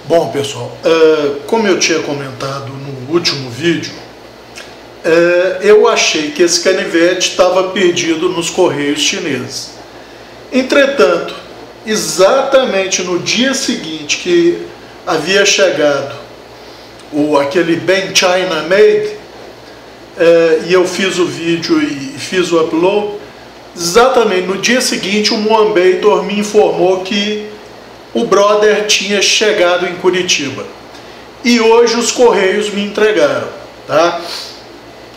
Bom, pessoal, como eu tinha comentado no último vídeo, eu achei que esse canivete estava perdido nos correios chineses. Entretanto, exatamente no dia seguinte que havia chegado aquele bem China Made, e eu fiz o vídeo e fiz o upload, exatamente no dia seguinte o Moambator me informou que o brother tinha chegado em Curitiba. E hoje os correios me entregaram, tá?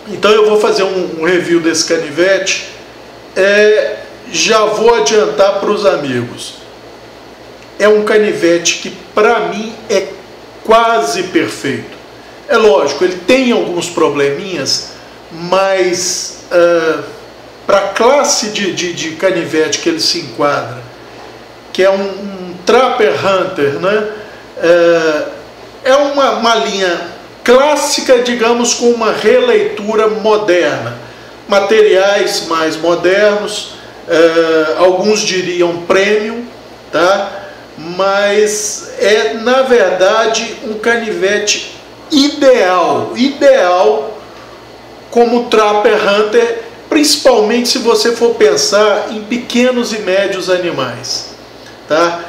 Então eu vou fazer um review desse canivete. Já vou adiantar para os amigos. É um canivete que para mim é quase perfeito. É lógico, ele tem alguns probleminhas, mas para a classe de canivete que ele se enquadra, que é um Trapper Hunter, né? É uma linha clássica, digamos, com uma releitura moderna, materiais mais modernos, alguns diriam premium, tá? Mas é na verdade um canivete ideal como Trapper Hunter, principalmente se você for pensar em pequenos e médios animais, tá?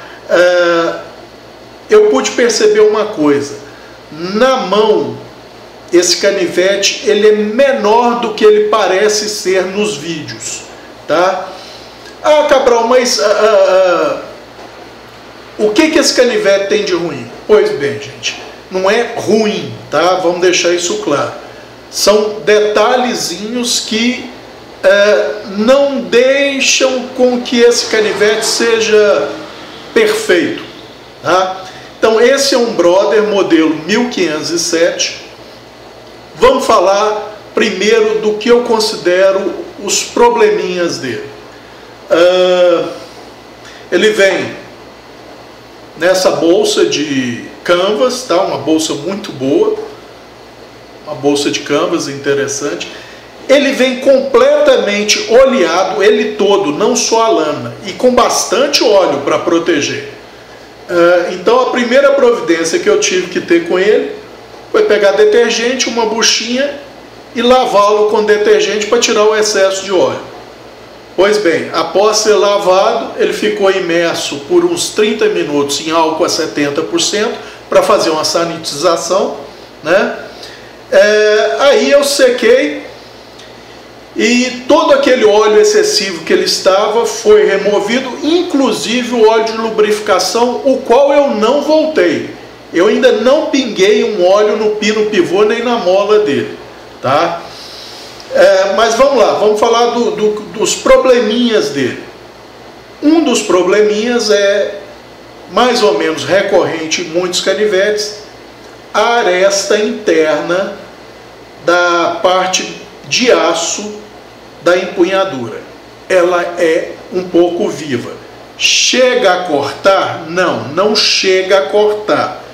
Eu pude perceber uma coisa: na mão esse canivete ele é menor do que ele parece ser nos vídeos, tá? Ah, Cabral, mas o que esse canivete tem de ruim? Pois bem, gente, não é ruim, tá? Vamos deixar isso claro. São detalhezinhos que não deixam com que esse canivete seja perfeito, tá? Então esse é um brother modelo 1507. Vamos falar primeiro do que eu considero os probleminhas dele. Ele vem nessa bolsa de canvas, tá? Uma bolsa muito boa, uma bolsa de canvas interessante. Ele vem completamente oleado, ele todo, não só a lâmina, e com bastante óleo para proteger. Então a primeira providência que eu tive que ter com ele foi pegar detergente, uma buchinha, e lavá-lo com detergente para tirar o excesso de óleo. Pois bem, após ser lavado, ele ficou imerso por uns 30 minutos em álcool a 70% para fazer uma sanitização, né? Aí eu sequei e todo aquele óleo excessivo que ele estava foi removido, inclusive o óleo de lubrificação, o qual eu não voltei. Eu ainda não pinguei um óleo no pino pivô nem na mola dele, tá? Mas vamos lá, vamos falar dos probleminhas dele. Um dos probleminhas é mais ou menos recorrente em muitos canivetes, a aresta interna da parte de aço da empunhadura. Ela é um pouco viva. Chega a cortar? Não chega a cortar.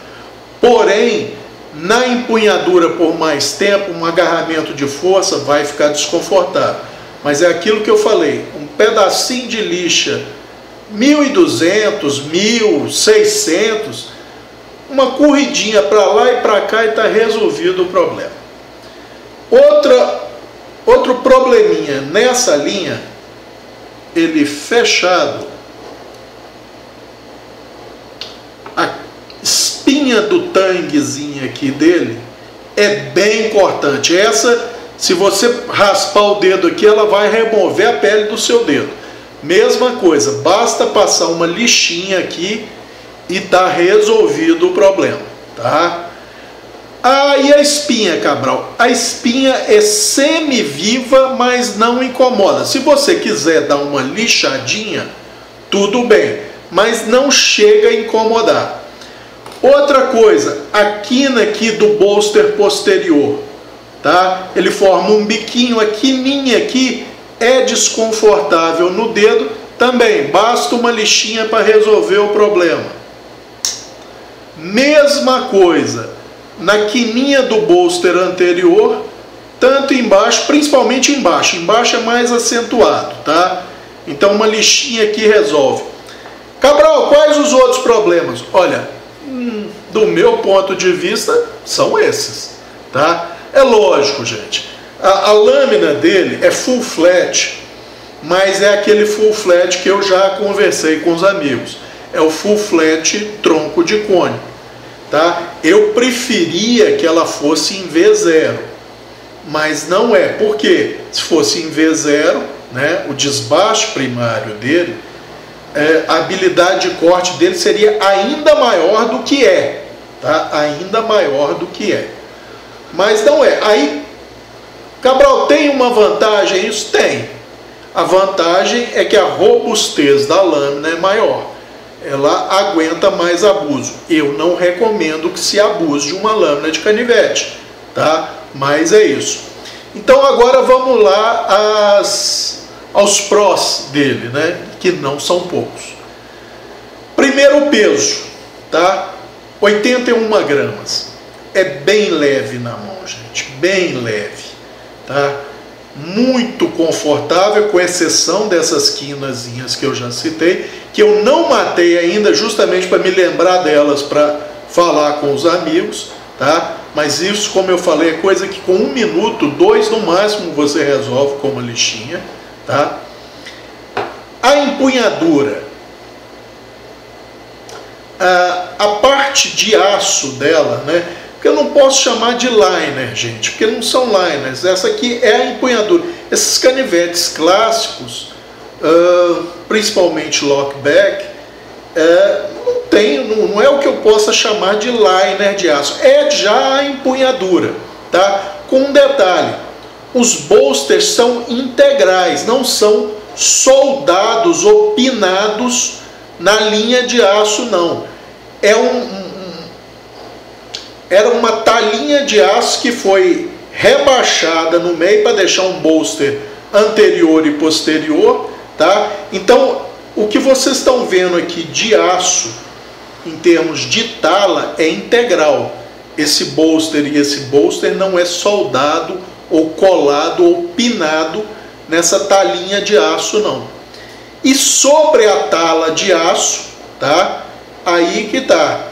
Porém, na empunhadura por mais tempo, um agarramento de força vai ficar desconfortável. Mas é aquilo que eu falei, um pedacinho de lixa, 1.200, 1.600, uma corridinha para lá e para cá e está resolvido o problema. Outro probleminha nessa linha, ele fechado, a espinha do tanguezinho aqui dele é bem cortante. Essa, se você raspar o dedo aqui, ela vai remover a pele do seu dedo. Mesma coisa, basta passar uma lixinha aqui e tá resolvido o problema, tá? E a espinha, Cabral? A espinha é semi-viva, mas não incomoda. Se você quiser dar uma lixadinha, tudo bem, mas não chega a incomodar. Outra coisa, a quina aqui do bolster posterior, tá? Ele forma um biquinho, a quininha aqui é desconfortável no dedo, também basta uma lixinha para resolver o problema. Mesma coisa na quininha do bolster anterior, tanto embaixo, principalmente embaixo é mais acentuado, tá? Então uma lixinha aqui resolve. Cabral, quais os outros problemas? Olha, do meu ponto de vista, são esses, tá? É lógico, gente, a lâmina dele é full flat, mas é aquele full flat que eu já conversei com os amigos, é o full flat tronco de cone, tá? Eu preferia que ela fosse em V0, mas não é, porque se fosse em V0, né, o desbaste primário dele, a habilidade de corte dele seria ainda maior do que é, tá? Ainda maior do que é. Mas não é. Aí, Cabral, tem uma vantagem? Isso tem. A vantagem é que a robustez da lâmina é maior. Ela aguenta mais abuso. Eu não recomendo que se abuse de uma lâmina de canivete, tá? Mas é isso. Então agora vamos lá aos prós dele, né? Que não são poucos. Primeiro, o peso, tá? 81 gramas. É bem leve na mão, gente, bem leve, tá? Muito confortável, com exceção dessas quinazinhas que eu já citei, que eu não matei ainda, justamente para me lembrar delas, para falar com os amigos, tá? Mas isso, como eu falei, é coisa que com 1 minuto, 2 no máximo, você resolve com uma lixinha, tá? A empunhadura, a parte de aço dela, né? Porque eu não posso chamar de liner, gente, porque não são liners. Essa aqui é a empunhadura. Esses canivetes clássicos, principalmente lockback, não é o que eu possa chamar de liner de aço. É já a empunhadura, tá? Com um detalhe: os bolsters são integrais, não são soldados ou pinados na linha de aço, não. Era uma talinha de aço que foi rebaixada no meio para deixar um bolster anterior e posterior, tá? Então, o que vocês estão vendo aqui de aço, em termos de tala, é integral. Esse bolster e esse bolster não é soldado ou colado ou pinado nessa talinha de aço, não. E sobre a tala de aço, tá? Aí que tá.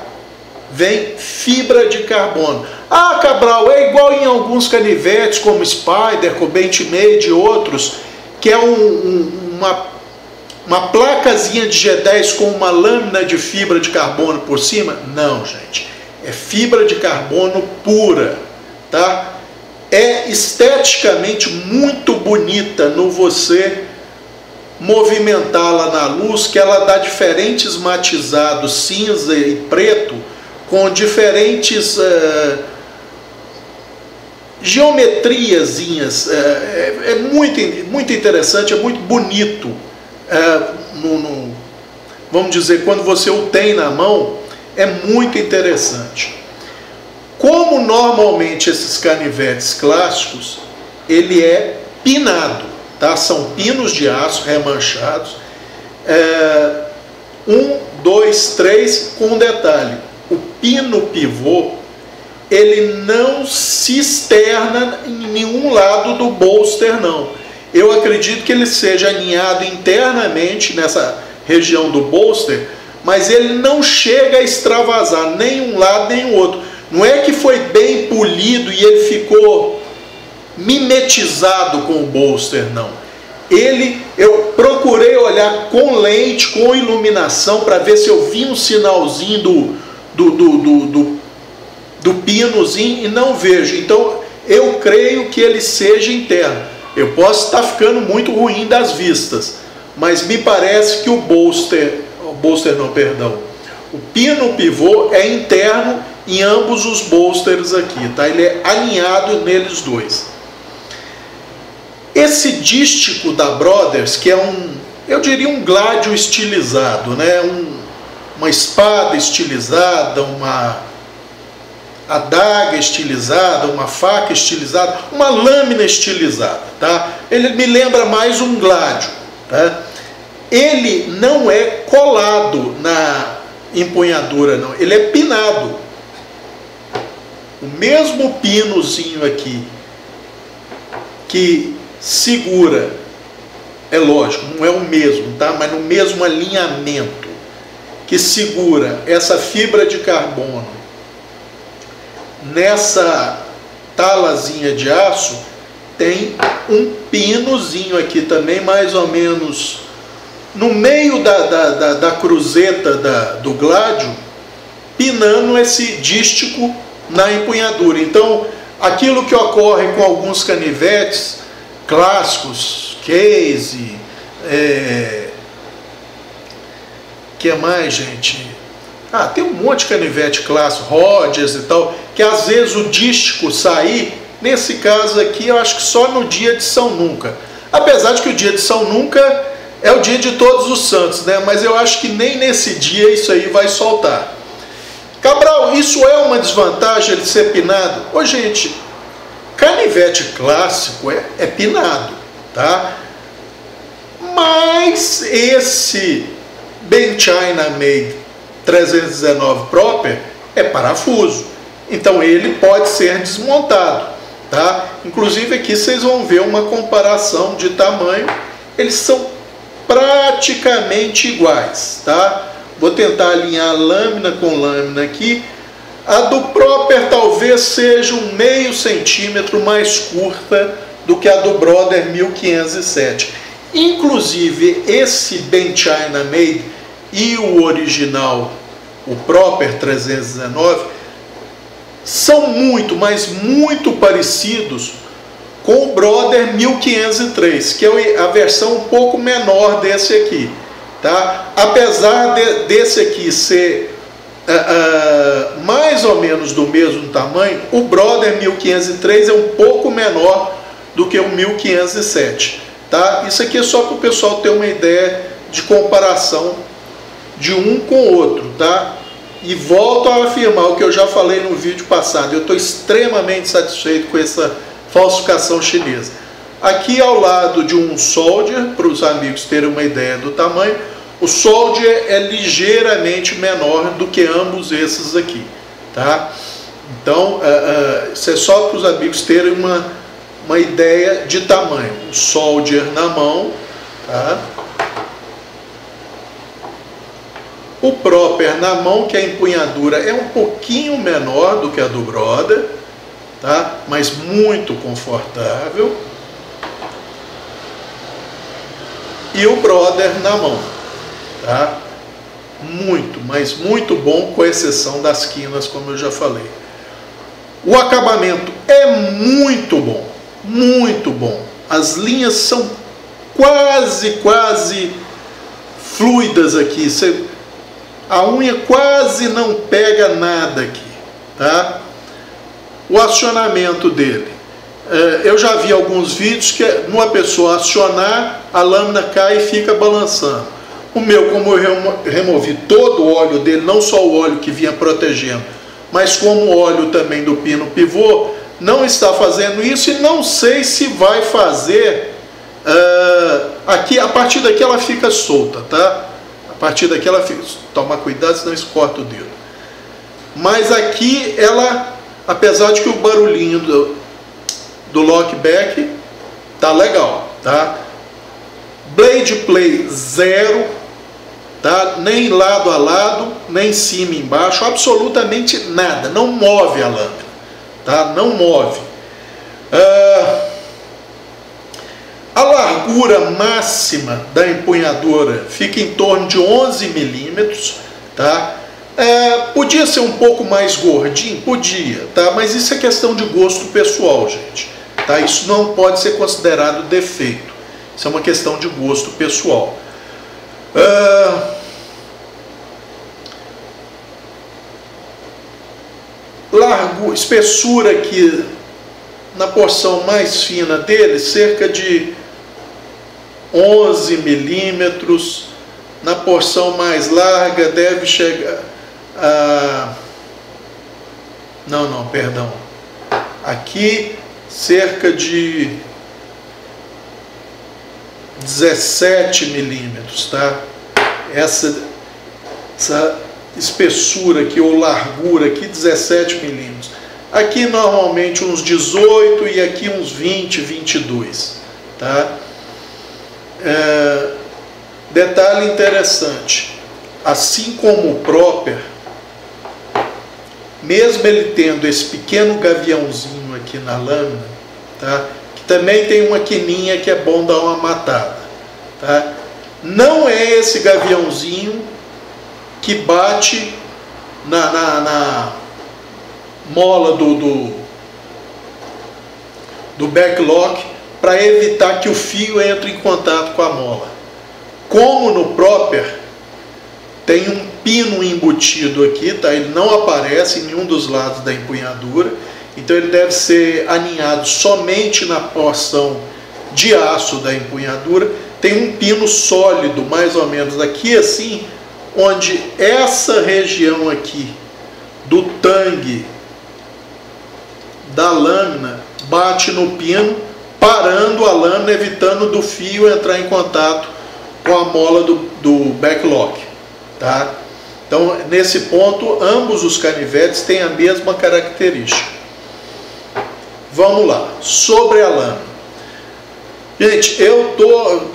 Vem fibra de carbono. Ah, Cabral, é igual em alguns canivetes, como Spider, como Benchmade e outros, que é uma placazinha de G10 com uma lâmina de fibra de carbono por cima? Não, gente. É fibra de carbono pura, tá? É esteticamente muito bonita no você movimentá-la na luz, que ela dá diferentes matizados, cinza e preto, com diferentes geometriazinhas. É muito interessante, é muito bonito. Vamos dizer, quando você o tem na mão, é muito interessante. Como normalmente esses canivetes clássicos, ele é pinado, tá? São pinos de aço remanchados. 1, 2, 3, com um detalhe: o pino pivô, ele não se externa em nenhum lado do bolster, não. Eu acredito que ele seja alinhado internamente nessa região do bolster, mas ele não chega a extravasar nem um lado nem o outro. Não é que foi bem polido e ele ficou mimetizado com o bolster, não. Eu procurei olhar com lente, com iluminação, para ver se eu vi um sinalzinho do pinozinho, e não vejo. Então eu creio que ele seja interno. Eu posso estar ficando muito ruim das vistas, mas me parece que o pino pivô é interno em ambos os bolsters aqui, tá? Ele é alinhado neles dois. Esse dístico da Brothers, que é eu diria um gládio estilizado, né? Uma espada estilizada, uma adaga estilizada, uma faca estilizada, uma lâmina estilizada, tá? Ele me lembra mais um gládio, tá? Ele não é colado na empunhadura, não. Ele é pinado. O mesmo pinozinho aqui que segura, é lógico, não é o mesmo, tá? Mas no mesmo alinhamento, que segura essa fibra de carbono nessa talazinha de aço tem um pinozinho aqui também, mais ou menos no meio da cruzeta do gládio, pinando esse dístico na empunhadura. Então, aquilo que ocorre com alguns canivetes clássicos, Case, que mais, gente? Tem um monte de canivete clássico, Rogers e tal, que às vezes o dístico sair, nesse caso aqui, eu acho que só no dia de São Nunca. Apesar de que o dia de São Nunca é o dia de Todos os Santos, né? Mas eu acho que nem nesse dia isso aí vai soltar. Cabral, isso é uma desvantagem ele ser pinado? Ô, gente, canivete clássico é pinado, tá? Mas esse Ben China Made 319 Proper é parafuso, então ele pode ser desmontado, tá? Inclusive aqui vocês vão ver uma comparação de tamanho, eles são praticamente iguais, tá? Vou tentar alinhar lâmina com lâmina aqui. A do Proper talvez seja um meio centímetro mais curta do que a do Brother 1507. Inclusive esse Ben China Made e o original, o Proper 319, são muito, mas muito parecidos com o Brother 1503, que é a versão um pouco menor desse aqui, tá? Apesar desse aqui ser mais ou menos do mesmo tamanho, o Brother 1503 é um pouco menor do que o 1507, tá? Isso aqui é só para o pessoal ter uma ideia de comparação de um com o outro, tá? E volto a afirmar o que eu já falei no vídeo passado, eu estou extremamente satisfeito com essa falsificação chinesa. Aqui ao lado de um Soldier, para os amigos terem uma ideia do tamanho, o Soldier é ligeiramente menor do que ambos esses aqui, tá? Então, isso é só para os amigos terem uma ideia de tamanho. O Soldier na mão, tá? O Proper na mão, que a empunhadura é um pouquinho menor do que a do Brother, tá? Mas muito confortável. E o Brother na mão, tá? Muito, mas muito bom, com exceção das quinas, como eu já falei. O acabamento é muito bom, muito bom. As linhas são quase fluidas aqui. A unha quase não pega nada aqui, tá? O acionamento dele. Eu já vi alguns vídeos que numa pessoa acionar, a lâmina cai e fica balançando. O meu, como eu removi todo o óleo dele, não só o óleo que vinha protegendo, mas como o óleo também do pino pivô, não está fazendo isso e não sei se vai fazer. Aqui, a partir daqui ela fica solta, tá? A partir daqui ela fica... Toma cuidado, senão escorta o dedo. Mas aqui ela, apesar de que o barulhinho do lockback tá legal, tá? Blade play 0, tá? Nem lado a lado, nem cima e embaixo, absolutamente nada, não move a lâmina, tá? Não move. A largura máxima da empunhadura fica em torno de 11 milímetros, tá? Podia ser um pouco mais gordinho? Podia, tá? Mas isso é questão de gosto pessoal, gente, tá? Isso não pode ser considerado defeito, isso é uma questão de gosto pessoal. Espessura aqui na porção mais fina dele, cerca de 11 milímetros. Na porção mais larga deve chegar a... Não, perdão. Aqui cerca de 17 milímetros, tá? Essa espessura aqui, ou largura aqui, 17 milímetros. Aqui normalmente uns 18 e aqui uns 20, 22, tá? Detalhe interessante, assim como o Proper, mesmo ele tendo esse pequeno gaviãozinho aqui na lâmina, tá? Que também tem uma quininha que é bom dar uma matada, tá? Não é esse gaviãozinho que bate na mola do backlock para evitar que o fio entre em contato com a mola. Como no Proper tem um pino embutido aqui, tá? Ele não aparece em nenhum dos lados da empunhadura, então ele deve ser aninhado somente na porção de aço da empunhadura. Tem um pino sólido, mais ou menos aqui assim, onde essa região aqui do tangue da lâmina bate no pino, parando a lâmina, evitando do fio entrar em contato com a mola do backlock, tá? Então, nesse ponto, ambos os canivetes têm a mesma característica. Vamos lá, sobre a lâmina. Gente,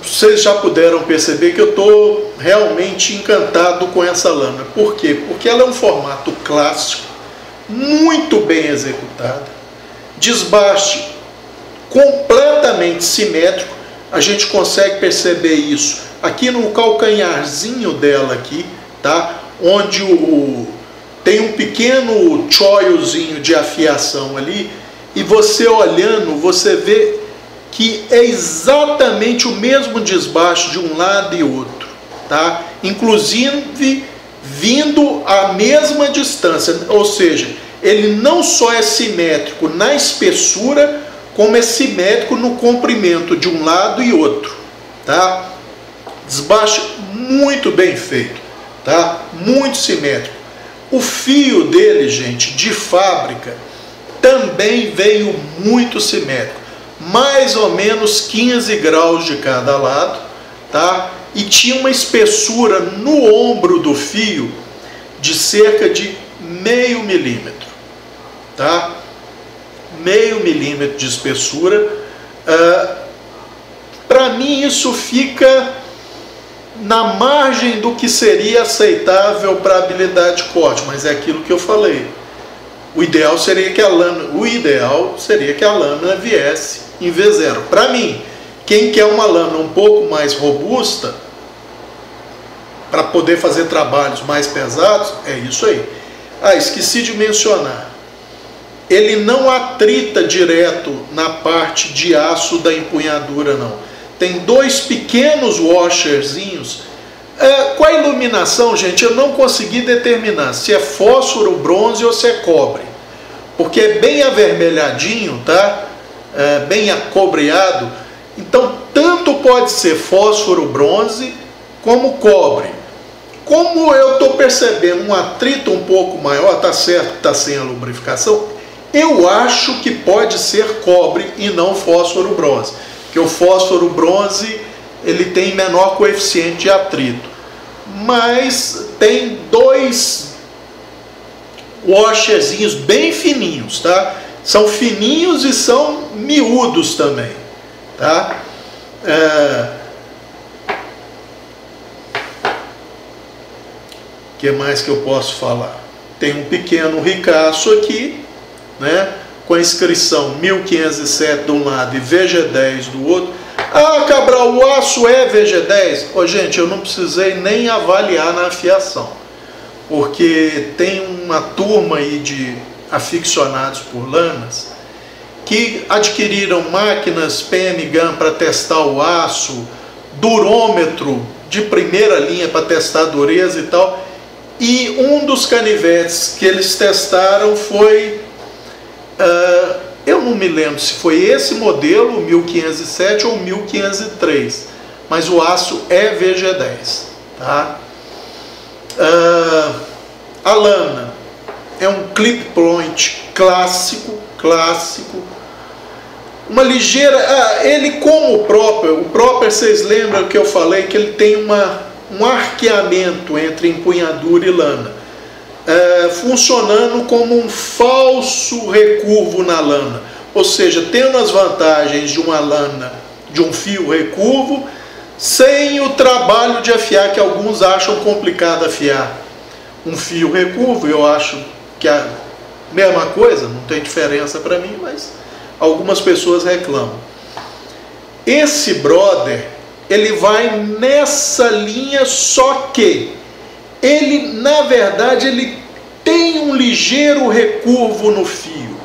vocês já puderam perceber que eu estou realmente encantado com essa lâmina. Por quê? Porque ela é um formato clássico, muito bem executado, desbaste completamente simétrico. A gente consegue perceber isso aqui no calcanharzinho dela aqui, tá? Onde tem um pequeno choiozinho de afiação ali, e você olhando, você vê que é exatamente o mesmo desbaste de um lado e outro, tá? Inclusive vindo à mesma distância, ou seja, ele não só é simétrico na espessura, como é simétrico no comprimento de um lado e outro, tá? Desbaste muito bem feito, tá? Muito simétrico. O fio dele, gente, de fábrica, também veio muito simétrico, mais ou menos 15 graus de cada lado, tá? E tinha uma espessura no ombro do fio de cerca de meio milímetro, tá? Meio milímetro de espessura. Para mim isso fica na margem do que seria aceitável para habilidade de corte, mas é aquilo que eu falei. O ideal seria que a lâmina viesse em V0. Para mim, quem quer uma lâmina um pouco mais robusta para poder fazer trabalhos mais pesados, é isso aí. Esqueci de mencionar. Ele não atrita direto na parte de aço da empunhadura, não. Tem dois pequenos washerzinhos. Com a iluminação, gente, eu não consegui determinar se é fósforo, bronze ou se é cobre. Porque é bem avermelhadinho, tá? Bem acobreado. Então, tanto pode ser fósforo, bronze, como cobre. Como eu estou percebendo um atrito um pouco maior, tá certo que está sem a lubrificação, eu acho que pode ser cobre e não fósforo, bronze. Porque o fósforo, bronze, ele tem menor coeficiente de atrito. Mas tem dois washerzinhos bem fininhos, tá? São fininhos e são miúdos também, tá? O que mais que eu posso falar? Tem um pequeno ricaço aqui, né? Com a inscrição 1507 de um lado e VG10 do outro. Cabral, o aço é VG10? Gente, eu não precisei nem avaliar na afiação, porque tem uma turma aí de aficionados por lâminas que adquiriram máquinas PM Gun para testar o aço, durômetro de primeira linha para testar a dureza e tal, e um dos canivetes que eles testaram foi... eu não me lembro se foi esse modelo, 1507 ou 1503, mas o aço é VG10, tá? A lâmina é um clip point clássico, uma ligeira... ele como o Proper, vocês lembram que eu falei que ele tem um arqueamento entre empunhadura e lâmina, funcionando como um falso recurvo na lâmina, ou seja, tendo as vantagens de uma lâmina, de um fio recurvo, sem o trabalho de afiar, que alguns acham complicado afiar um fio recurvo. Eu acho que mesma coisa, não tem diferença para mim, mas algumas pessoas reclamam. Esse brother, ele vai nessa linha, só que ele, na verdade, ele tem um ligeiro recurvo no fio.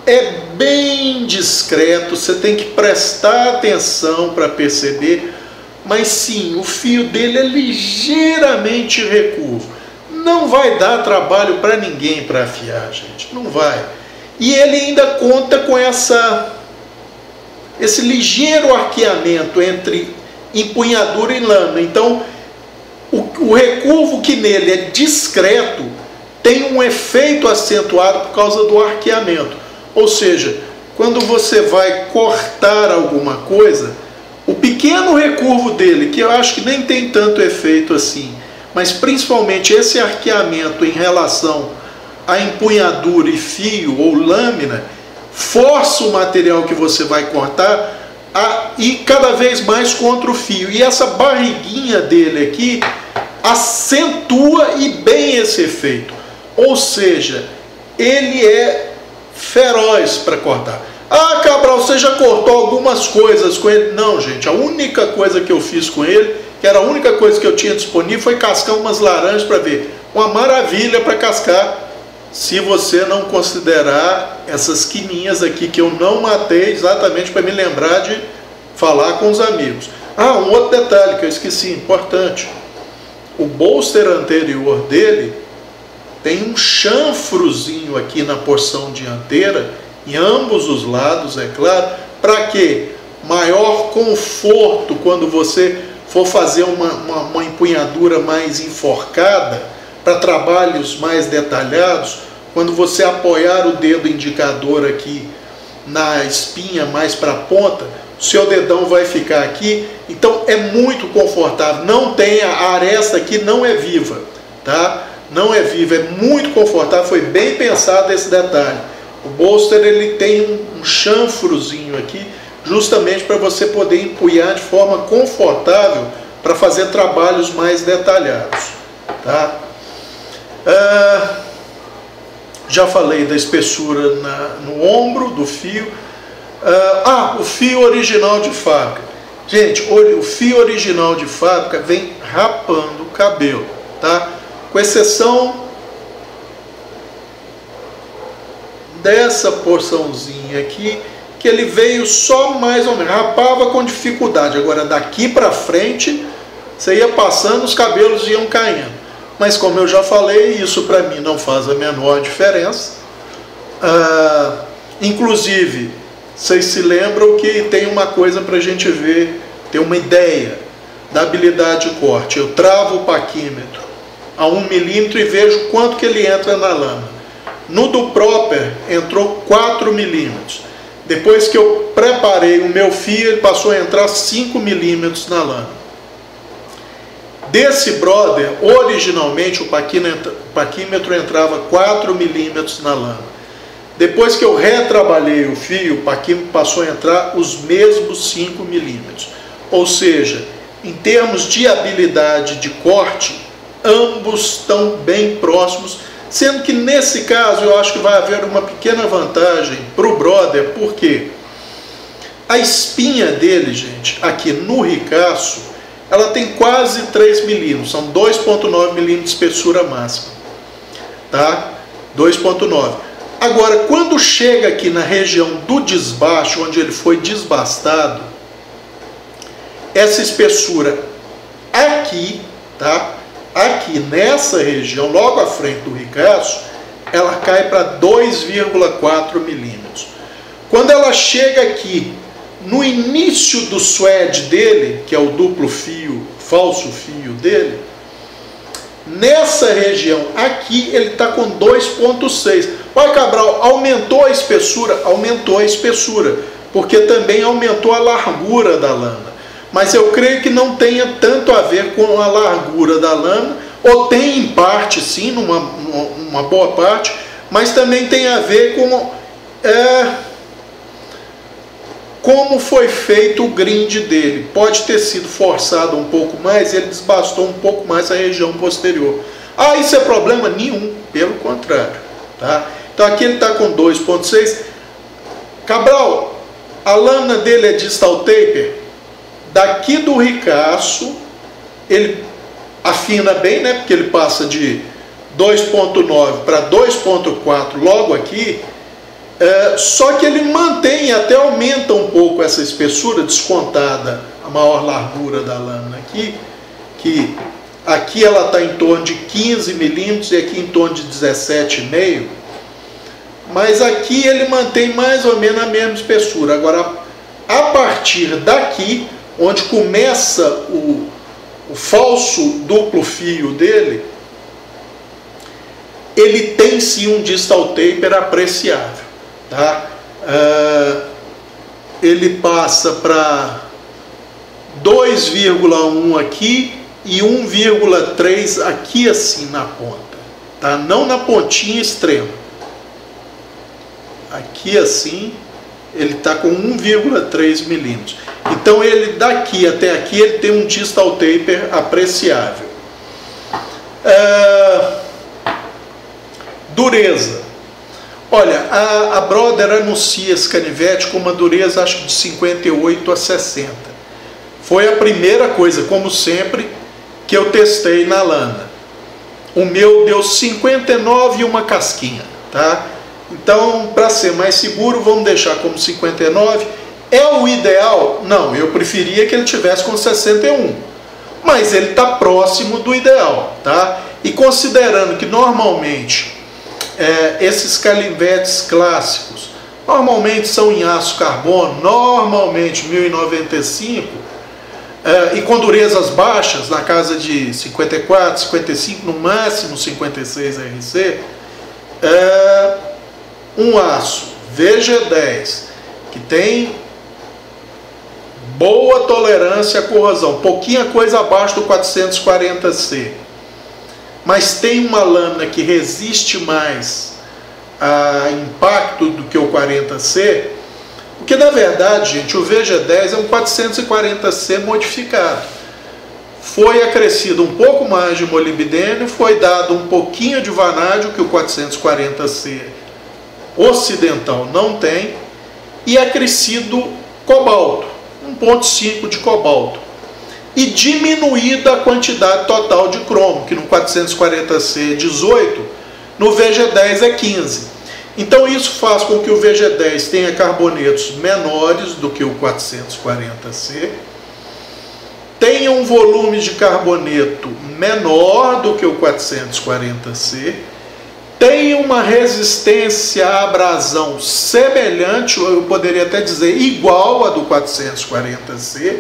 É bem discreto, você tem que prestar atenção para perceber, mas sim, o fio dele é ligeiramente recurvo. Não vai dar trabalho para ninguém para afiar, gente, não vai. E ele ainda conta com esse ligeiro arqueamento entre empunhadura e lâmina. Então, o recurvo que nele é discreto tem um efeito acentuado por causa do arqueamento. Ou seja, quando você vai cortar alguma coisa, o pequeno recurvo dele, que eu acho que nem tem tanto efeito assim, mas principalmente esse arqueamento em relação à empunhadura e fio ou lâmina, força o material que você vai cortar a ir cada vez mais contra o fio. E essa barriguinha dele aqui acentua e bem esse efeito. Ou seja, ele é feroz para cortar. Ah, Cabral, você já cortou algumas coisas com ele? Não, gente, a única coisa que eu fiz com ele, que era a única coisa que eu tinha disponível, foi cascar umas laranjas para ver. Uma maravilha para cascar, se você não considerar essas quininhas aqui que eu não matei, exatamente para me lembrar de falar com os amigos. Ah, um outro detalhe que eu esqueci, importante. O bolster anterior dele tem um chanfrozinho aqui na porção dianteira, em ambos os lados, é claro, para quê? Maior conforto quando você for fazer uma empunhadura mais enforcada, para trabalhos mais detalhados, quando você apoiar o dedo indicador aqui na espinha mais para a ponta, o seu dedão vai ficar aqui, então é muito confortável. Não tem a aresta aqui, não é viva, tá? Não é viva, é muito confortável, foi bem pensado esse detalhe. O bolster ele tem um chanfrozinho aqui, justamente para você poder empunhar de forma confortável para fazer trabalhos mais detalhados, tá? Já falei da espessura no ombro do fio. O fio original de fábrica. Gente, o fio original de fábrica vem rapando o cabelo, tá? Com exceção dessa porçãozinha aqui, que ele veio só mais ou menos, rapava com dificuldade. Agora daqui para frente, você ia passando, os cabelos iam caindo. Mas como eu já falei, isso para mim não faz a menor diferença. Inclusive, vocês se lembram que tem uma coisa para a gente ver, ter uma ideia da habilidade de corte. Eu travo o paquímetro a 1 milímetro e vejo quanto que ele entra na lâmina. No do Proper entrou 4 milímetros. Depois que eu preparei o meu fio, ele passou a entrar 5 milímetros na lâmina. Desse brother, originalmente o paquímetro entrava 4 milímetros na lâmina. Depois que eu retrabalhei o fio, o paquímetro passou a entrar os mesmos 5 milímetros. Ou seja, em termos de habilidade de corte, ambos estão bem próximos, sendo que nesse caso eu acho que vai haver uma pequena vantagem para o brother, porque a espinha dele, gente, aqui no ricaço, ela tem quase 3 milímetros, são 2,9 milímetros de espessura máxima, tá? 2,9. Agora, quando chega aqui na região do desbaste, onde ele foi desbastado, essa espessura aqui, tá? Aqui nessa região, logo à frente do ricaço, ela cai para 2,4 milímetros. Quando ela chega aqui, no início do suede dele, que é o duplo fio, falso fio dele, nessa região aqui ele está com 2,6. Olha, Cabral, aumentou a espessura? Aumentou a espessura, porque também aumentou a largura da lâmina. Mas eu creio que não tenha tanto a ver com a largura da lâmina, ou tem em parte sim, numa boa parte, mas também tem a ver com como foi feito o grind dele. Pode ter sido forçado um pouco mais, ele desbastou um pouco mais a região posterior. Isso é problema nenhum, pelo contrário, tá? Então aqui ele está com 2,6. Cabral, a lâmina dele é distal taper. Daqui do ricaço, ele afina bem, né? Porque ele passa de 2,9 para 2,4 logo aqui. Só que ele mantém, até aumenta um pouco essa espessura, descontada a maior largura da lâmina aqui, que aqui ela está em torno de 15 milímetros e aqui em torno de 17,5, mas aqui ele mantém mais ou menos a mesma espessura. Agora, a partir daqui, onde começa o falso duplo fio dele, ele tem sim um distal taper apreciável. Tá? Ele passa para 2,1 aqui e 1,3 aqui assim na ponta, tá? Não na pontinha extrema. Aqui assim ele está com 1,3 milímetros. Então ele daqui até aqui ele tem um distal taper apreciável. Dureza. Olha, a Brother anuncia esse canivete com uma dureza, acho que de 58 a 60. Foi a primeira coisa, como sempre, que eu testei na lana. O meu deu 59 e uma casquinha, tá? Então, para ser mais seguro, vamos deixar como 59. É o ideal? Não, eu preferia que ele tivesse com 61. Mas ele está próximo do ideal, tá? E considerando que normalmente esses canivetes clássicos normalmente são em aço carbono, normalmente 1095, e com durezas baixas, na casa de 54, 55, no máximo 56 RC, um aço VG10 que tem boa tolerância à corrosão, pouquinha coisa abaixo do 440C, mas tem uma lâmina que resiste mais a impacto do que o 40C, porque na verdade, gente, o VG10 é um 440C modificado. Foi acrescido um pouco mais de molibdênio, foi dado um pouquinho de vanádio, que o 440C ocidental não tem, e acrescido cobalto, 1,5 de cobalto. E diminuída a quantidade total de cromo, que no 440C é 18, no VG10 é 15. Então isso faz com que o VG10 tenha carbonetos menores do que o 440C, tenha um volume de carboneto menor do que o 440C, tenha uma resistência à abrasão semelhante, ou eu poderia até dizer igual à do 440C,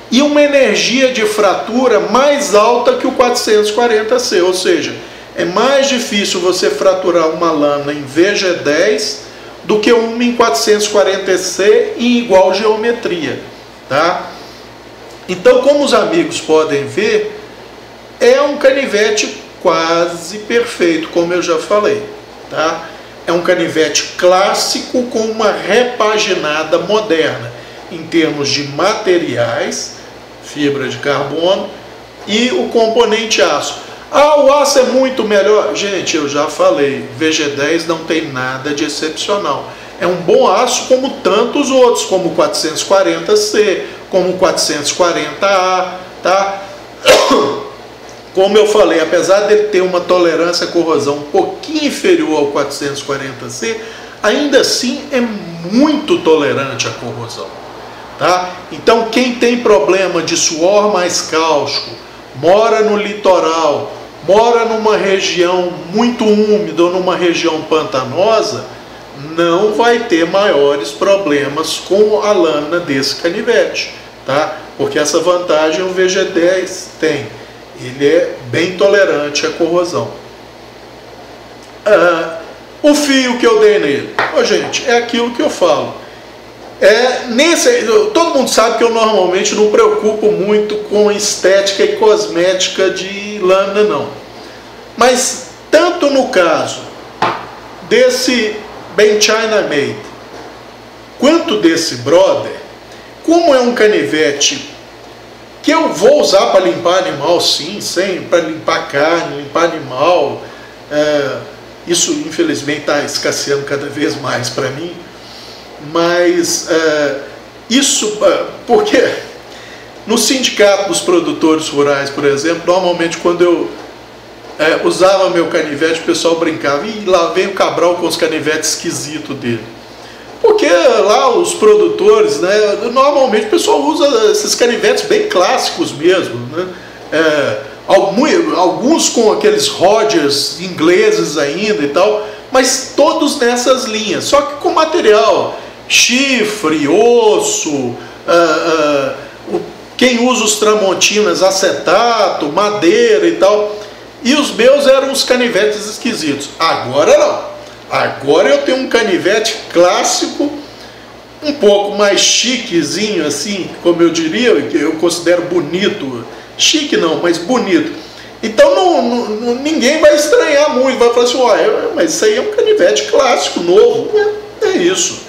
e uma energia de fratura mais alta que o 440C, ou seja, é mais difícil você fraturar uma lâmina em VG10 do que uma em 440C em igual geometria, tá? Então, como os amigos podem ver, é um canivete quase perfeito, como eu já falei, tá? É um canivete clássico com uma repaginada moderna em termos de materiais, fibra de carbono e o componente aço. Ah, o aço é muito melhor. Gente, eu já falei, VG10 não tem nada de excepcional. É um bom aço como tantos outros, como o 440C, como o 440A, tá? Como eu falei, apesar dele ter uma tolerância à corrosão um pouquinho inferior ao 440C, ainda assim é muito tolerante à corrosão, tá? Então quem tem problema de suor mais cáustico, mora no litoral, mora numa região muito úmida ou numa região pantanosa, não vai ter maiores problemas com a lâmina desse canivete, tá? Porque essa vantagem o VG10 tem. Ele é bem tolerante à corrosão. O fio que eu dei nele, gente, é aquilo que eu falo. Todo mundo sabe que eu normalmente não preocupo muito com estética e cosmética de lâmina, não. Mas tanto no caso desse Ben China Made quanto desse Brother, como é um canivete que eu vou usar para limpar animal, sim, para limpar carne, limpar animal, Isso, infelizmente, está escasseando cada vez mais para mim, mas isso porque no sindicato dos produtores rurais, por exemplo, normalmente quando eu usava meu canivete, o pessoal brincava, e lá vem o Cabral com os canivetes esquisitos dele. Porque lá os produtores, né, normalmente o pessoal usa esses canivetes bem clássicos mesmo, né? Alguns com aqueles Rogers ingleses ainda e tal, mas todos nessas linhas, só que com material, chifre, osso, quem usa os Tramontinas, acetato, madeira e tal, e os meus eram os canivetes esquisitos. Agora não. Agora eu tenho um canivete clássico, um pouco mais chiquezinho, assim, como eu diria, que eu considero bonito. Chique não, mas bonito. Então ninguém vai estranhar muito, vai falar assim, mas isso aí é um canivete clássico, novo. É isso.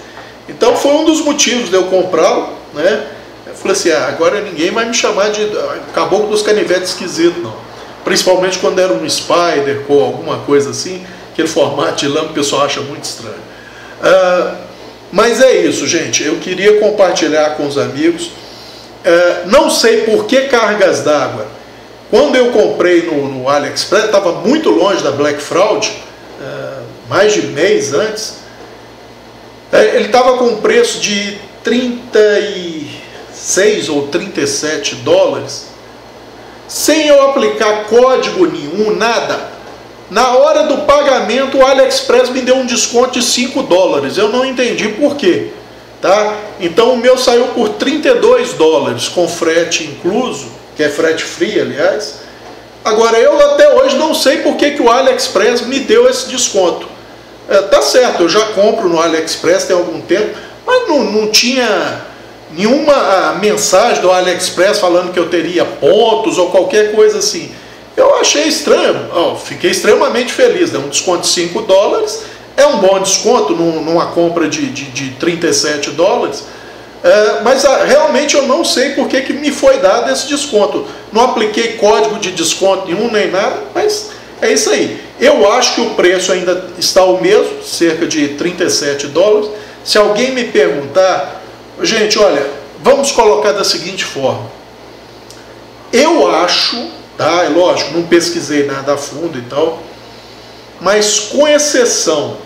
Então foi um dos motivos de eu comprá-lo, né? Eu falei assim, agora ninguém vai me chamar de caboclo dos canivetes esquisitos, não. Principalmente quando era um Spider ou alguma coisa assim, aquele formato de lâmpada, o pessoal acha muito estranho. Mas é isso, gente. Eu queria compartilhar com os amigos. Não sei por que cargas d'água. Quando eu comprei no AliExpress, estava muito longe da Black Fraud, mais de mês antes. Ele estava com um preço de 36 ou 37 dólares, sem eu aplicar código nenhum, nada. Na hora do pagamento, o AliExpress me deu um desconto de 5 dólares. Eu não entendi por quê. Tá? Então o meu saiu por 32 dólares, com frete incluso, que é frete free, aliás. Agora, eu até hoje não sei por que o AliExpress me deu esse desconto. Tá certo, eu já compro no AliExpress tem algum tempo, mas não tinha nenhuma mensagem do AliExpress falando que eu teria pontos ou qualquer coisa assim. Eu achei estranho, fiquei extremamente feliz, deu um desconto de 5 dólares, é um bom desconto numa compra de 37 dólares, mas realmente eu não sei por que me foi dado esse desconto. Não apliquei código de desconto nenhum nem nada, mas é isso aí. Eu acho que o preço ainda está o mesmo, cerca de 37 dólares. Se alguém me perguntar, gente, olha, vamos colocar da seguinte forma. Eu acho, tá? É lógico, não pesquisei nada a fundo e tal, mas com exceção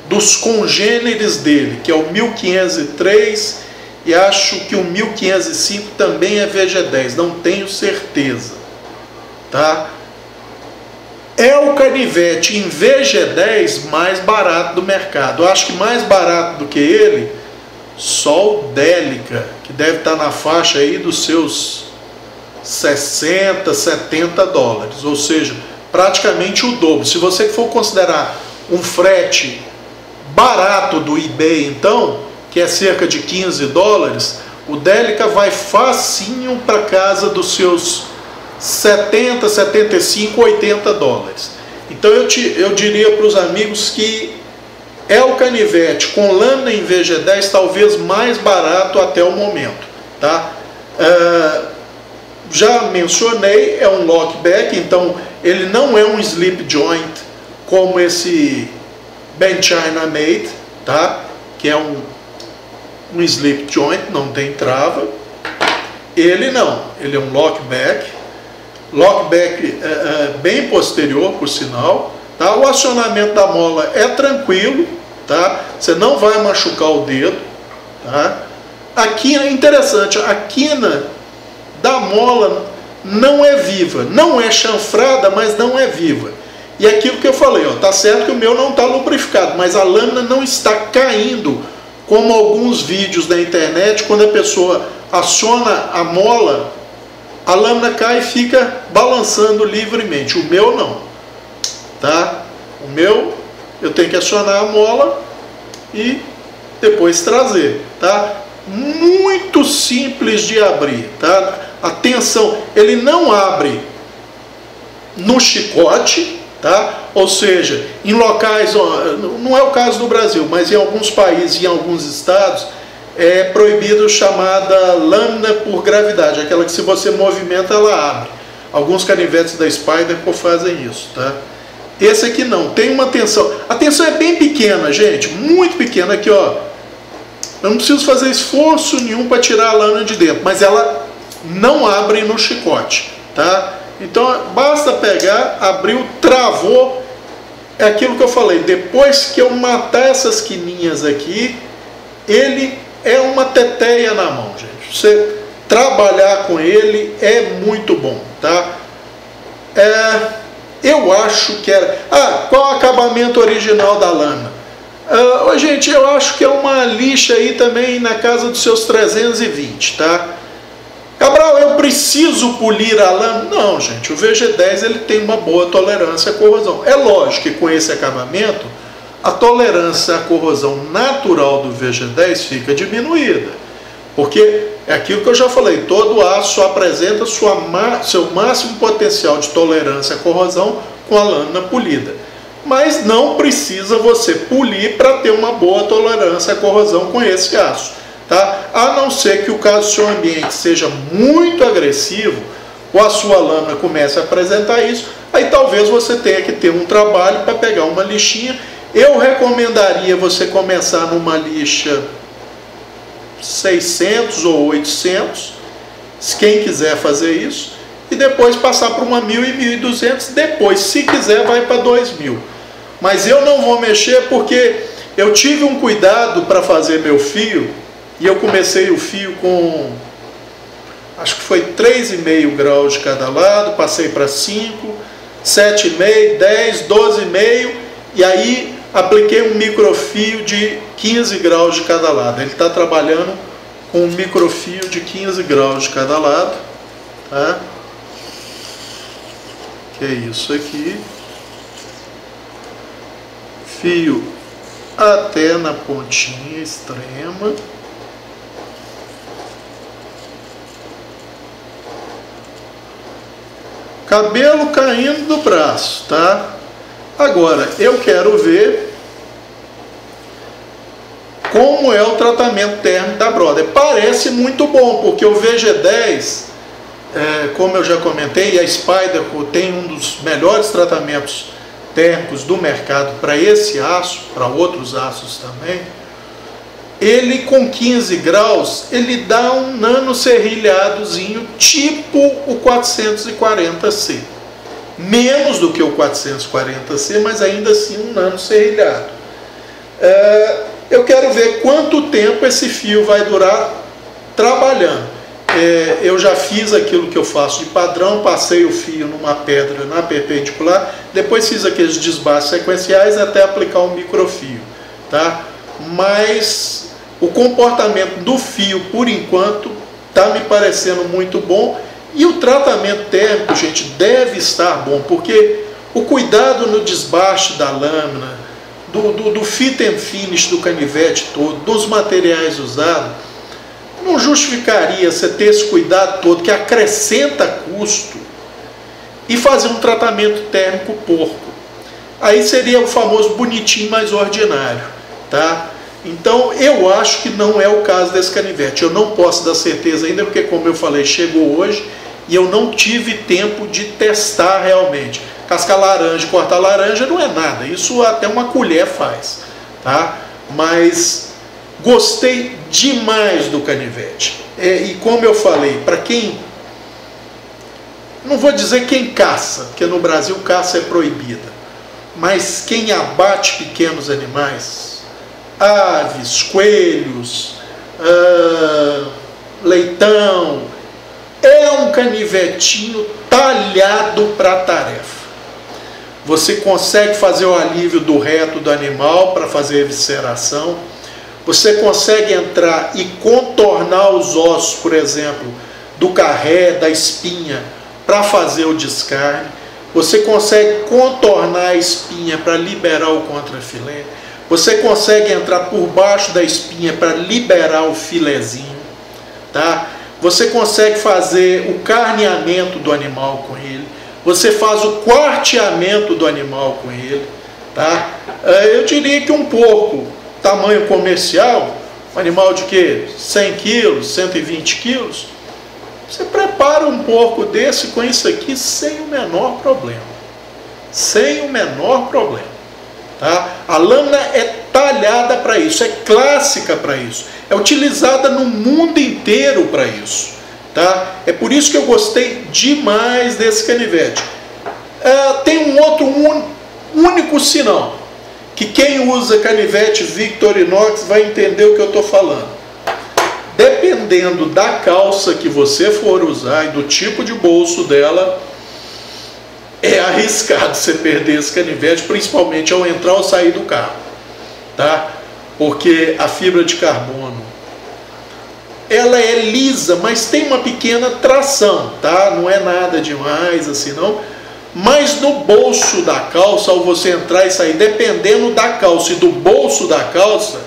dos congêneres dele, que é o 1503 e acho que o 1505 também é VG10, não tenho certeza, tá? É o canivete em VG10 mais barato do mercado. Eu acho que mais barato do que ele, só o Delica, que deve estar na faixa aí dos seus 60, 70 dólares, ou seja, praticamente o dobro. Se você for considerar um frete barato do eBay, então, que é cerca de 15 dólares, o Delica vai facinho para casa dos seus 70, 75, 80 dólares. Então eu diria para os amigos que é o canivete com lâmina em VG10 talvez mais barato até o momento, tá? Já mencionei, é um lockback, então ele não é um slip joint como esse Ben China Made, tá? Que é um slip joint, não tem trava. Ele não, ele é um lockback bem posterior, por sinal, tá? O acionamento da mola é tranquilo, tá? Você não vai machucar o dedo, tá? A quina, interessante, a quina da mola não é viva, não é chanfrada, mas não é viva. E aquilo que eu falei, tá certo que o meu não está lubrificado, mas a lâmina não está caindo, como alguns vídeos da internet, quando a pessoa aciona a mola, a lâmina cai e fica balançando livremente. O meu não, tá? O meu, eu tenho que acionar a mola e depois trazer, tá? Muito simples de abrir, tá? Atenção, ele não abre no chicote, tá? Ou seja, em locais, não é o caso do Brasil, mas em alguns países, em alguns estados, é proibido chamada lâmina por gravidade, aquela que se você movimenta ela abre. Alguns canivetes da Spyderco fazem isso, tá? Esse aqui não, tem uma tensão. A tensão é bem pequena, gente, muito pequena aqui, ó. Eu não preciso fazer esforço nenhum para tirar a lâmina de dentro, mas ela não abre no chicote, tá? Então basta pegar, abriu, travou. É aquilo que eu falei, depois que eu matar essas quininhas aqui, ele é uma teteia na mão, gente. Você trabalhar com ele é muito bom, tá? Eu acho que era... qual o acabamento original da lâmina? Gente, eu acho que é uma lixa aí também na casa dos seus 320, tá? Cabral, eu preciso polir a lâmina? Não, gente, o VG10 ele tem uma boa tolerância à corrosão. É lógico que com esse acabamento, a tolerância à corrosão natural do VG10 fica diminuída. Porque é aquilo que eu já falei, todo aço apresenta seu máximo potencial de tolerância à corrosão com a lâmina polida. Mas não precisa você polir para ter uma boa tolerância à corrosão com esse aço. Tá? A não ser que o caso do seu ambiente seja muito agressivo, ou a sua lâmina comece a apresentar isso, aí talvez você tenha que ter um trabalho para pegar uma lixinha. Eu recomendaria você começar numa lixa 600 ou 800, quem quiser fazer isso, e depois passar para uma 1000 e 1200, depois, se quiser, vai para 2000. Mas eu não vou mexer porque eu tive um cuidado para fazer meu fio, e eu comecei o fio com, acho que foi 3,5 graus de cada lado, passei para 5, 7,5, 10, 12,5, e aí apliquei um microfio de 15 graus de cada lado. Ele está trabalhando com um microfio de 15 graus de cada lado, tá? Que é isso aqui. Fio até na pontinha extrema. Cabelo caindo do braço, tá? Agora, eu quero ver como é o tratamento térmico da Brother. Parece muito bom, porque o VG10, como eu já comentei, a Spyderco tem um dos melhores tratamentos térmicos do mercado para esse aço, para outros aços também. Ele com 15 graus, ele dá um nanoserrilhadozinho tipo o 440C. Menos do que o 440C, mas ainda assim um nanoserrilhado. Eu quero ver quanto tempo esse fio vai durar trabalhando. Eu já fiz aquilo que eu faço de padrão, passei o fio numa pedra na perpendicular, depois fiz aqueles desbates sequenciais até aplicar um microfio, tá? Mas o comportamento do fio, por enquanto, está me parecendo muito bom. E o tratamento térmico, gente, deve estar bom, porque o cuidado no desbaste da lâmina, do fit and finish do canivete todo, dos materiais usados, não justificaria você ter esse cuidado todo, que acrescenta custo, e fazer um tratamento térmico porco. Aí seria o famoso bonitinho mais ordinário, tá? Então eu acho que não é o caso desse canivete. Eu não posso dar certeza ainda, porque como eu falei, chegou hoje e eu não tive tempo de testar realmente. Cascar laranja, cortar laranja não é nada, isso até uma colher faz, tá? Mas gostei demais do canivete. E como eu falei, para quem, não vou dizer quem caça, porque no Brasil caça é proibida, mas quem abate pequenos animais, aves, coelhos, leitão, é um canivetinho talhado para a tarefa. Você consegue fazer o alívio do reto do animal para fazer a evisceração. Você consegue entrar e contornar os ossos, por exemplo, do carré, da espinha, para fazer o descarne. Você consegue contornar a espinha para liberar o contrafilé. Você consegue entrar por baixo da espinha para liberar o filezinho, tá? Você consegue fazer o carneamento do animal com ele. Você faz o quarteamento do animal com ele, tá? Eu diria que um porco tamanho comercial, um animal de que 100 quilos, 120 quilos, você prepara um porco desse com isso aqui sem o menor problema. sem o menor problema. Tá? A lâmina é talhada para isso, é clássica para isso, é utilizada no mundo inteiro para isso. Tá? É por isso que eu gostei demais desse canivete. Tem um outro único sinal, que quem usa canivete Victorinox vai entender o que eu estou falando. Dependendo da calça que você for usar e do tipo de bolso dela, é arriscado você perder esse canivete, principalmente ao entrar ou sair do carro, tá? Porque a fibra de carbono, ela é lisa, mas tem uma pequena tração, tá? Não é nada demais assim não, mas no bolso da calça, ao você entrar e sair, dependendo da calça e do bolso da calça,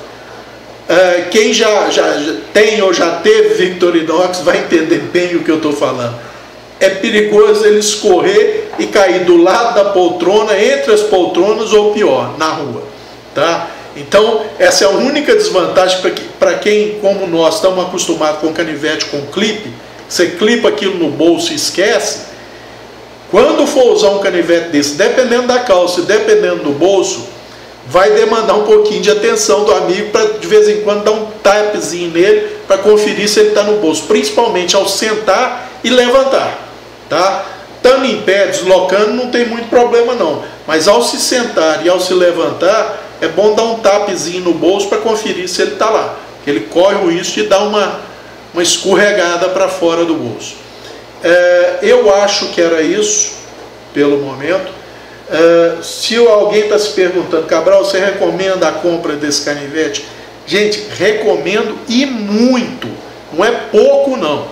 quem já tem ou já teve Victorinox vai entender bem o que eu estou falando. É perigoso ele escorrer e cair do lado da poltrona, entre as poltronas ou pior, na rua, tá? Então essa é a única desvantagem para quem, como nós, estamos acostumados com canivete com clipe. Você clipa aquilo no bolso e esquece. Quando for usar um canivete desse, dependendo da calça e dependendo do bolso, vai demandar um pouquinho de atenção do amigo para de vez em quando dar um tapezinho nele para conferir se ele está no bolso, principalmente ao sentar e levantar, tá? Estando em pé, deslocando, não tem muito problema não, mas ao se sentar e ao se levantar, é bom dar um tapezinho no bolso para conferir se ele está lá, porque ele corre o risco de dar uma escorregada para fora do bolso. Eu acho que era isso pelo momento. Se alguém está se perguntando, Cabral, você recomenda a compra desse canivete? Gente, recomendo e muito, não é pouco não,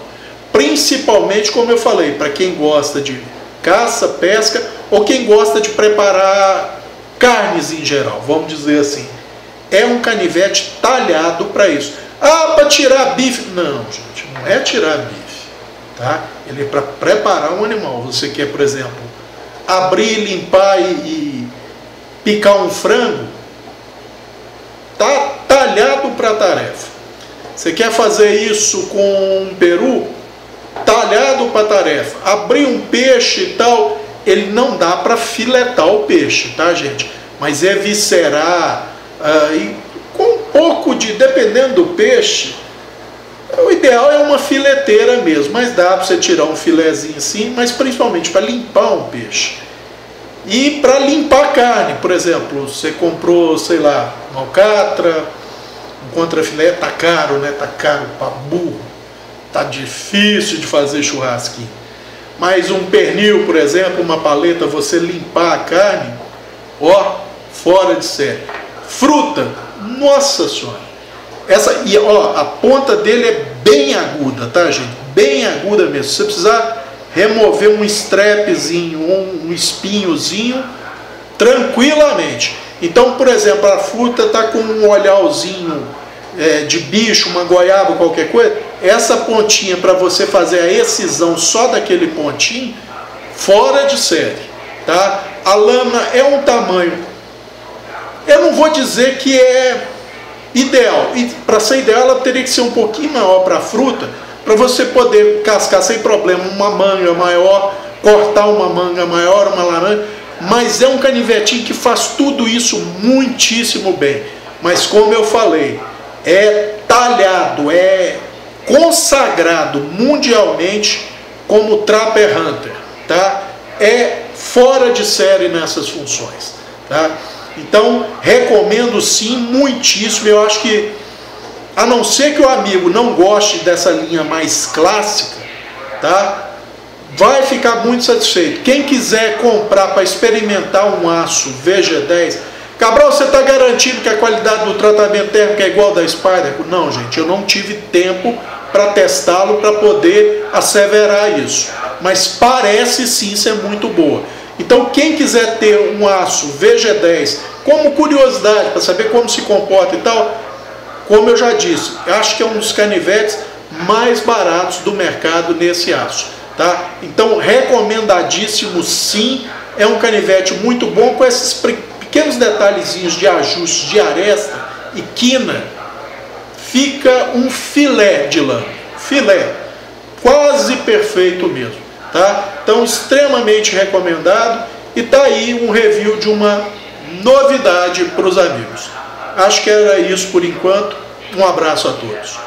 principalmente, como eu falei, para quem gosta de caça, pesca, ou quem gosta de preparar carnes em geral, vamos dizer assim. É um canivete talhado para isso. Para tirar bife? Não, gente, não é tirar bife, tá? Ele é para preparar um animal. Você quer, por exemplo, abrir, limpar e picar um frango, tá talhado para a tarefa. Você quer fazer isso com um peru, talhado para a tarefa. Abrir um peixe e tal, ele não dá para filetar o peixe, tá, gente? Mas é viscerar, e com um pouco de, dependendo do peixe, o ideal é uma fileteira mesmo, mas dá para você tirar um filezinho assim, mas principalmente para limpar um peixe. E para limpar a carne, por exemplo, você comprou, sei lá, uma alcatra, um contrafilé, tá caro, né? Tá caro para burro, tá difícil de fazer churrasquinho. Mas um pernil, por exemplo, uma paleta, você limpar a carne, ó, fora de série. Fruta, nossa senhora. E ó, a ponta dele é bem aguda, tá, gente? Bem aguda mesmo. Se você precisar remover um strapzinho, um espinhozinho, tranquilamente. Então, por exemplo, a fruta tá com um olhalzinho de bicho, uma goiaba, qualquer coisa, essa pontinha para você fazer a excisão só daquele pontinho, fora de série, tá? A lâmina é um tamanho, eu não vou dizer que é ideal, e para ser ideal ela teria que ser um pouquinho maior para a fruta, para você poder cascar sem problema uma manga maior, cortar uma manga maior, uma laranja, mas é um canivetinho que faz tudo isso muitíssimo bem. Mas como eu falei, é talhado, é consagrado mundialmente como Trapper Hunter, tá? É fora de série nessas funções, tá? Então, recomendo sim, muitíssimo. Eu acho que, a não ser que o amigo não goste dessa linha mais clássica, tá? Vai ficar muito satisfeito. Quem quiser comprar para experimentar um aço VG10, Cabral, você está garantindo que a qualidade do tratamento térmico é igual da Spyderco? Não, gente, eu não tive tempo para testá-lo para poder asseverar isso. Mas parece sim ser muito boa. Então, quem quiser ter um aço VG10 como curiosidade, para saber como se comporta e tal, como eu já disse, acho que é um dos canivetes mais baratos do mercado nesse aço, tá? Então, recomendadíssimo sim, é um canivete muito bom, com esses pequenos detalhezinhos de ajuste de aresta e quina, fica um filé de lã, filé, quase perfeito mesmo. Tá? Então, extremamente recomendado. E tá aí um review de uma novidade para os amigos. Acho que era isso por enquanto. Um abraço a todos.